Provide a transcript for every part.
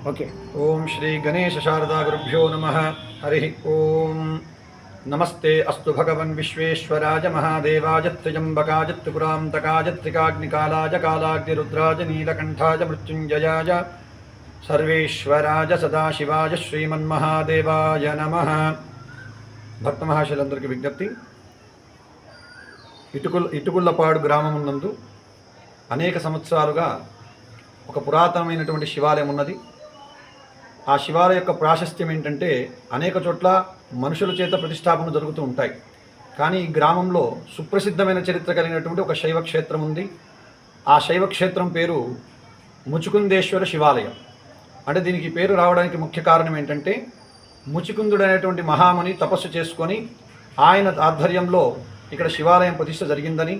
Okay ओम श्री गणेश शारदा गुरुभ्यो नमः हरि ओम नमस्ते अस्तु भगवन् विश्वेश्वराय महादेवाय त्र्यंबकाय त्रिपुरान्तकाय त्रिकाग्निकालाय कालाग्निरुद्राय नीलकंठाय मृत्युंजयाय सर्वेश्वराय सदाशिवाय श्रीमन्महादेवाय नमः। భక్త మహాశయులందరికీ విజ్ఞప్తి, ఇటుకుళ్ళపాడు గ్రామం నందు అనేక సంవత్సరాలుగా ఒక పురాతనమైనటువంటి శివాలయం ఉన్నది. ఆ శివాలయం యొక్క ప్రాశస్త్యం ఏంటంటే అనేక చోట్ల మనుషుల చేత ప్రతిష్టాపన జరుగుతూ ఉంటాయి. కానీ ఈ గ్రామంలో సుప్రసిద్ధమైన చరిత్ర కలిగినటువంటి ఒక శైవ క్షేత్రం ఉంది. ఆ శైవ క్షేత్రం పేరు ముచుకుందేశ్వర శివాలయం. అంటే దీనికి పేరు రావడానికి ముఖ్య కారణం ఏంటంటే ముచుకుందుడు అనేటువంటి మహాముని తపస్సు చేసుకొని ఆయన ఆధ్వర్యంలో ఇక్కడ శివాలయం ప్రతిష్ఠ జరిగిందని,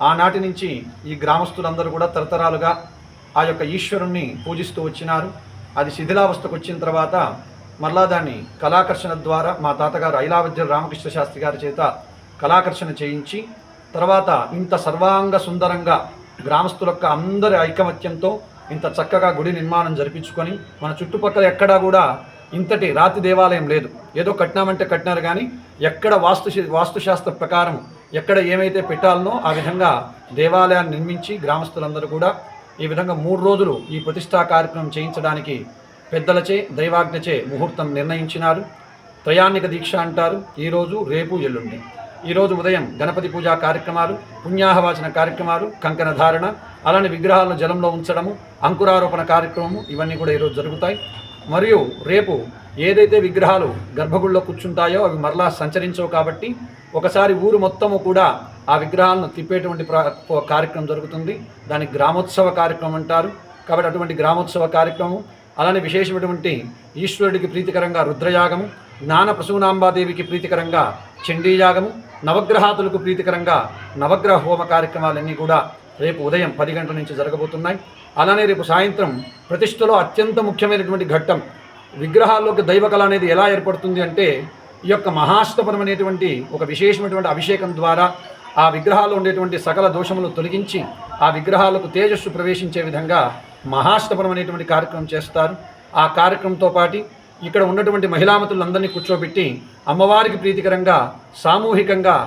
ఆనాటి నుంచి ఈ గ్రామస్తులందరూ కూడా తరతరాలుగా ఆ యొక్క ఈశ్వరుణ్ణి పూజిస్తూ వచ్చినారు. అది శిథిలావస్థకు వచ్చిన తర్వాత మరలా దాన్ని కళాకర్షణ ద్వారా మా తాతగారు ఐలావద్య రామకృష్ణ శాస్త్రి గారి చేత కళాకర్షణ చేయించి తర్వాత ఇంత సర్వాంగ సుందరంగా గ్రామస్తుల యొక్క అందరి ఐకమత్యంతో ఇంత చక్కగా గుడి నిర్మాణం జరిపించుకొని మన చుట్టుపక్కల ఎక్కడా కూడా ఇంతటి రాతి దేవాలయం లేదు. ఏదో కట్టినామంటే కట్టినారు కానీ ఎక్కడ వాస్తుశాస్త్ర ప్రకారం ఎక్కడ ఏమైతే పెట్టాలనో ఆ విధంగా దేవాలయాన్ని నిర్మించి గ్రామస్తులందరూ కూడా ఈ విధంగా 3 రోజులు ఈ ప్రతిష్టా కార్యక్రమం చేయించడానికి పెద్దలచే దైవాజ్ఞచే ముహూర్తం నిర్ణయించినారు. త్రయాణిక దీక్ష అంటారు. ఈరోజు రేపు ఎల్లుండి. ఈరోజు ఉదయం గణపతి పూజా కార్యక్రమాలు, పుణ్యాహవాచన కార్యక్రమాలు, కంకణ ధారణ, అలానే విగ్రహాలను జలంలో ఉంచడము, అంకురారోపణ కార్యక్రమము ఇవన్నీ కూడా ఈరోజు జరుగుతాయి. మరియు రేపు ఏదైతే విగ్రహాలు గర్భగుడిలో కూర్చుంటాయో అవి మరలా సంచరించవు కాబట్టి ఒకసారి ఊరు మొత్తము కూడా ఆ విగ్రహాలను తిప్పేటువంటి కార్యక్రమం జరుగుతుంది. దానికి గ్రామోత్సవ కార్యక్రమం అంటారు. కాబట్టి అటువంటి గ్రామోత్సవ కార్యక్రమం, అలానే విశేషమైనటువంటి ఈశ్వరుడికి ప్రీతికరంగా రుద్రయాగము, జ్ఞాన ప్రసూనాంబాదేవికి ప్రీతికరంగా చండీయాగము, నవగ్రహాతులకు ప్రీతికరంగా నవగ్రహ హోమ కార్యక్రమాలన్నీ కూడా రేపు ఉదయం 10 గంటల నుంచి జరగబోతున్నాయి. అలానే రేపు సాయంత్రం ప్రతిష్టలో అత్యంత ముఖ్యమైనటువంటి ఘట్టం విగ్రహాల్లోకి దైవకళ అనేది ఎలా ఏర్పడుతుంది అంటే ఈ యొక్క మహాష్టపరం అనేటువంటి ఒక విశేషమైనటువంటి అభిషేకం ద్వారా ఆ విగ్రహాల్లో ఉండేటువంటి సకల దోషములు తొలగించి ఆ విగ్రహాలకు తేజస్సు ప్రవేశించే విధంగా మహాష్టపరం అనేటువంటి కార్యక్రమం చేస్తారు. ఆ కార్యక్రమంతో పాటు ఇక్కడ ఉన్నటువంటి మహిళామతులందరినీ కూర్చోబెట్టి అమ్మవారికి ప్రీతికరంగా సామూహికంగా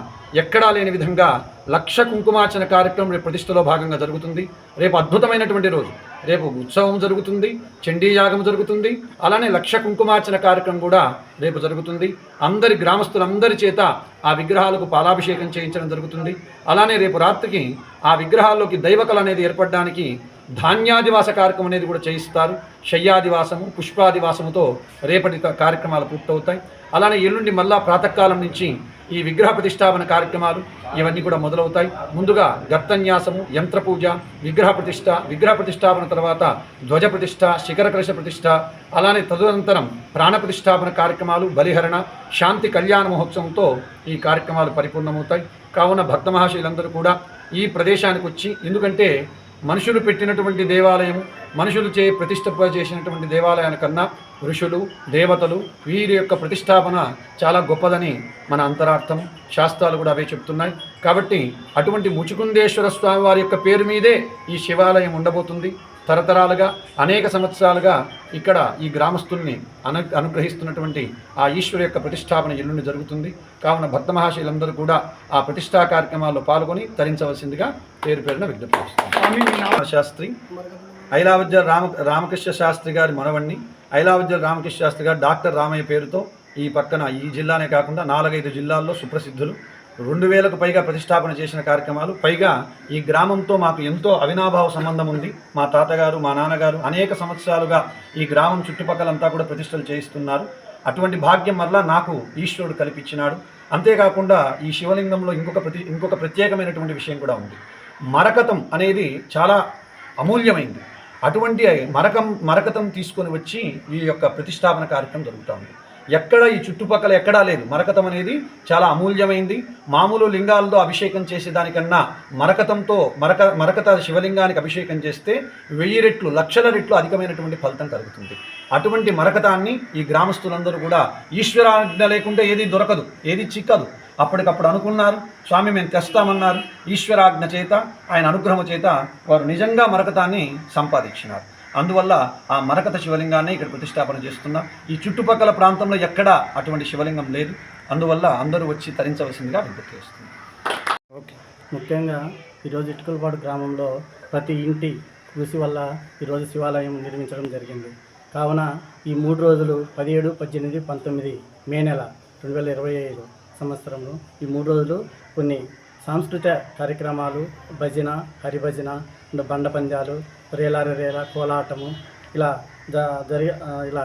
ఎక్కడా లేని విధంగా 1,00,000 కుంకుమార్చన కార్యక్రమం రేపు ప్రతిష్టలో భాగంగా జరుగుతుంది. రేపు అద్భుతమైనటువంటి రోజు. రేపు ఉత్సవం జరుగుతుంది, చండీయాగం జరుగుతుంది, అలానే 1,00,000 కుంకుమార్చన కార్యక్రమం కూడా రేపు జరుగుతుంది. అందరి గ్రామస్తులందరి చేత ఆ విగ్రహాలకు పాలాభిషేకం చేయించడం జరుగుతుంది. అలానే రేపు రాత్రికి ఆ విగ్రహాల్లోకి దైవకళ అనేది ఏర్పడడానికి ధాన్యాదివాస కార్యక్రమం అనేది కూడా చేయిస్తారు. శయ్యాదివాసము, పుష్పాదివాసముతో రేపటి కార్యక్రమాలు పూర్తవుతాయి. అలానే ఎల్లుండి మళ్ళా ప్రాతకాలం నుంచి ఈ విగ్రహ ప్రతిష్టాపన కార్యక్రమాలు ఇవన్నీ కూడా మొదలవుతాయి. ముందుగా గర్తన్యాసము, యంత్రపూజ, విగ్రహ ప్రతిష్టాపన తర్వాత ధ్వజ ప్రతిష్ట, శిఖర కలశ ప్రతిష్ట, అలానే తదనంతరం ప్రాణ ప్రతిష్టాపన కార్యక్రమాలు, బలిహరణ, శాంతి కళ్యాణ మహోత్సవంతో ఈ కార్యక్రమాలు పరిపూర్ణమవుతాయి. కావున భక్త మహాశయులందరూ కూడా ఈ ప్రదేశానికి వచ్చి, ఎందుకంటే మనుషులు పెట్టినటువంటి దేవాలయము, మనుషులు ప్రతిష్ఠ చేసినటువంటి దేవాలయానికన్నా ఋషులు, దేవతలు వీరి యొక్క ప్రతిష్టాపన చాలా గొప్పదని మన అంతరార్థం. శాస్త్రాలు కూడా అవే చెప్తున్నాయి. కాబట్టి అటువంటి ముచుకుందేశ్వర స్వామి వారి యొక్క పేరు మీదే ఈ శివాలయం ఉండబోతుంది. తరతరాలుగా అనేక సంవత్సరాలుగా ఇక్కడ ఈ గ్రామస్తుల్ని అనుగ్రహిస్తున్నటువంటి ఆ ఈశ్వరు యొక్క ప్రతిష్టాపన ఎల్లుండి జరుగుతుంది. కావున భక్త మహాశయులందరూ కూడా ఆ ప్రతిష్టా కార్యక్రమాల్లో పాల్గొని తరించవలసిందిగా పేరు పేరున విజ్ఞప్తి చేస్తున్నాం. శాస్త్రి ఐలావజ్జల రామకృష్ణ శాస్త్రి గారి మనవణ్ణి. ఐలావజ్జల రామకృష్ణ శాస్త్రి గారు డాక్టర్ రామయ్య పేరుతో ఈ పక్కన ఈ జిల్లానే కాకుండా 4-5 జిల్లాల్లో సుప్రసిద్ధులు. 2000కు పైగా ప్రతిష్టాపన చేసిన కార్యక్రమాలు. పైగా ఈ గ్రామంతో మాకు ఎంతో అవినాభావ సంబంధం ఉంది. మా తాతగారు, మా నాన్నగారు అనేక సంవత్సరాలుగా ఈ గ్రామం చుట్టుపక్కలంతా కూడా ప్రతిష్టలు చేయిస్తున్నారు. అటువంటి భాగ్యం వల్ల నాకు ఈశ్వరుడు కల్పించినాడు. అంతేకాకుండా ఈ శివలింగంలో ఇంకొక ప్రత్యేకమైనటువంటి విషయం కూడా ఉంది. మరకతం అనేది చాలా అమూల్యమైంది. అటువంటి మరకతం తీసుకొని వచ్చి ఈ యొక్క ప్రతిష్టాపన కార్యక్రమం జరుగుతూ ఉంది. ఎక్కడ ఈ చుట్టుపక్కల ఎక్కడా లేదు. మరకతం అనేది చాలా అమూల్యమైంది. మామూలు లింగాలతో అభిషేకం చేసేదానికన్నా మరకత శివలింగానికి అభిషేకం చేస్తే 1000 రెట్లు 1,00,000 రెట్లు అధికమైనటువంటి ఫలితం కలుగుతుంది. అటువంటి మరకతాన్ని ఈ గ్రామస్తులందరూ కూడా ఈశ్వరాజ్ఞ లేకుంటే ఏది దొరకదు, ఏది చిక్కదు. అప్పటికప్పుడు అనుకున్నారు, స్వామి మేము తెస్తామన్నారు. ఈశ్వరాజ్ఞ చేత, ఆయన అనుగ్రహం చేత వారు నిజంగా మరకతాన్ని సంపాదించినారు. అందువల్ల ఆ మరకత శివలింగాన్ని ఇక్కడ ప్రతిష్టాపన చేస్తున్నాం. ఈ చుట్టుపక్కల ప్రాంతంలో ఎక్కడా అటువంటి శివలింగం లేదు. అందువల్ల అందరూ వచ్చి తరించవలసిందిగా విజ్ఞప్తి చేస్తున్నాం. ఓకే. ముఖ్యంగా ఈరోజు ఇటుకలపాడు గ్రామంలో ప్రతి ఇంటి కృషి వల్ల ఈరోజు శివాలయం నిర్మించడం జరిగింది. కావున ఈ 3 రోజులు 17, 18, 19 మే నెల 2025 సంవత్సరంలో ఈ 3 రోజులు కొన్ని సాంస్కృతిక కార్యక్రమాలు, భజన, హరిభజన, బండ పందాలు, రేలా కోలాటము ఇలా ఇలా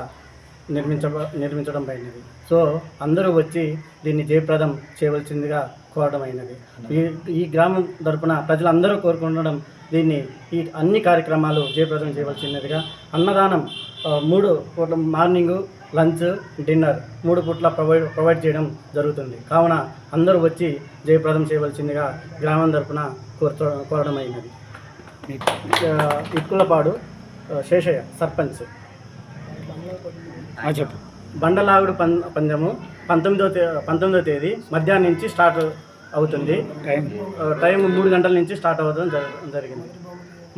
నిర్మించడం అయినది. సో అందరూ వచ్చి దీన్ని జయప్రదం చేయవలసిందిగా కోరడం అయినది. ఈ గ్రామం తరపున ప్రజలందరూ కోరుకుండడం దీన్ని ఈ అన్ని కార్యక్రమాలు జయప్రదం చేయవలసినదిగా. అన్నదానం 3 పూట్ల మార్నింగు, లంచ్, డిన్నర్ 3 పూట్ల ప్రొవైడ్ చేయడం జరుగుతుంది. కావున అందరూ వచ్చి జయప్రదం చేయవలసిందిగా గ్రామం తరపున కోరడం అయినది. ఇటుకలపాడు శేషయ్య సర్పంచ్. చెప్పు. బండలాగుడు పందెము 19వ తేదీ మధ్యాహ్నం నుంచి స్టార్ట్ అవుతుంది. టైం 3 గంటల నుంచి స్టార్ట్ అవ్వడం జరిగింది.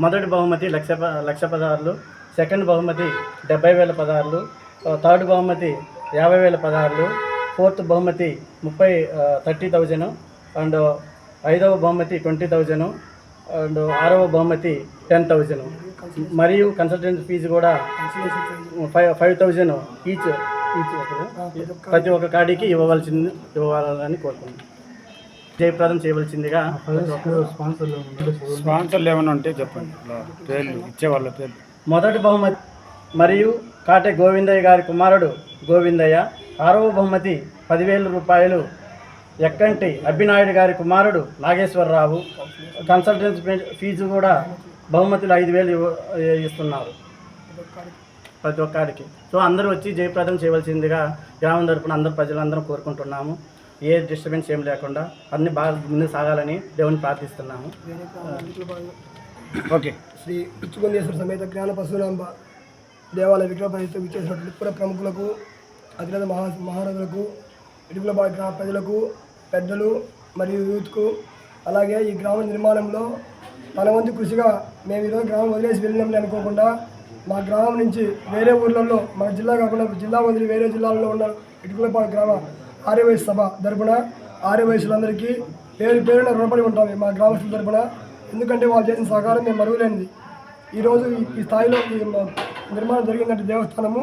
మొదటి బహుమతి 1,00,000 పదహారులు, సెకండ్ బహుమతి 70,000 పదహారులు, థర్డ్ బహుమతి 50,000 పదహారులు, ఫోర్త్ బహుమతి 30,000 అండ్ 5వ బహుమతి 20,000 అండ్ 6వ బహుమతి 10,000 మరియు కన్సల్టెంట్ ఫీజు కూడా 5,000 ఈచ్ ప్రతి ఒక్క కాడికి ఇవ్వాలని కోరుకుంటున్నాను. జయప్రదం చేయవలసిందిగా. స్పాన్సర్లు ఏమైనా ఉంటే చెప్పండి, పేర్లు ఇచ్చేవాళ్ళ పేర్లు. మొదటి బహుమతి మరియు కాటే గోవిందయ్య గారి కుమారుడు గోవిందయ్య. 6వ బహుమతి 10,000 రూపాయలు ఎక్కంటి అభినాయుడు గారి కుమారుడు నాగేశ్వరరావు. కన్సల్టెన్సీ ఫీజు కూడా బహుమతులు 5,000 ఇస్తున్నారు ప్రతి ఒక్కడికి. సో అందరూ వచ్చి జయప్రదం చేయవలసిందిగా గ్రామం తరపున అందరూ ప్రజలందరం కోరుకుంటున్నాము. ఏ డిస్టర్బెన్స్ ఏం లేకుండా అన్ని బాగా ముందుకు సాగాలని దేవుని ప్రార్థిస్తున్నాము. ఓకే. శ్రీ పిచ్చుకొండేశ్వర సమేత జ్ఞాన పశునాంబ దేవాలయ విగ్రహ ప్రతిష్ఠ విచ్చేసినటువంటి పుర ప్రముఖులకు, అతిరథ మహారథులకు, ఇటుకలపాడు గ్రామ ప్రజలకు, పెద్దలు మరియు యూత్కు, అలాగే ఈ గ్రామ నిర్మాణంలో తన వంతు కృషిగా మేము ఈరోజు గ్రామం వదిలేసి వెళ్ళినామని అనుకోకుండా మా గ్రామం నుంచి వేరే ఊర్లలో, మన జిల్లా కాకుండా జిల్లా వదిలి వేరే జిల్లాల్లో ఉన్న ఇటుకలపాడు గ్రామ ఆర్యవైశ్య సభ తరపున ఆర్యవైశ్యులందరికీ పేరున రుణపడి ఉంటాము మా గ్రామస్తుల తరపున. ఎందుకంటే వాళ్ళు చేసిన సహకారం మేము మరువలేనిది. ఈరోజు ఈ స్థాయిలో ఈ నిర్మాణం జరిగినట్టు దేవస్థానము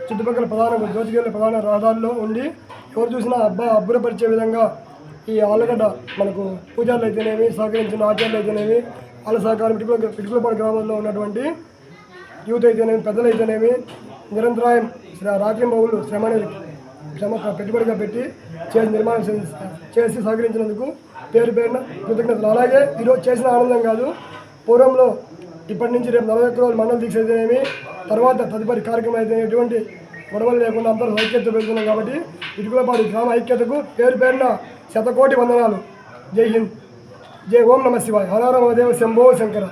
చుట్టుపక్కల జ్యోతిగిరి ప్రధాన రహదారిలో ఉండి ఎవరు చూసినా అబ్బురపరిచే విధంగా ఈ ఆలగడ్డ మనకు పూజారులు అయితేనేమి, సహకరించిన ఆచార్యులు అయితేనేమి, వాళ్ళ సహకారం ఇటుకలపాడు గ్రామంలో ఉన్నటువంటి యూత్ అయితేనేమి, పెద్దలు అయితేనేమి నిరంతరాయం రాత్రింబవులు శ్రమ పెట్టుబడిగా పెట్టి నిర్మాణం చేసి సహకరించినందుకు పేరున కృతజ్ఞతలు. అలాగే ఈరోజు చేసిన ఆనందం కాదు, పూర్వంలో ఇప్పటి నుంచి రేపు 41 రోజులు మండల దీక్ష అయితేనేమి, తర్వాత తదుపరి కార్యక్రమం అయితే ఎటువంటి గొడవలు లేకుండా అందరూ ఐక్యత పెడుతున్నాం. కాబట్టి ఇటుకలపాడు గ్రామ ఐక్యతకు పేరున 100 కోటి వందనాలు. జై హింద్. జై ఓం నమ శివాయ. హర హర మహాదేవ శంభో శంకర.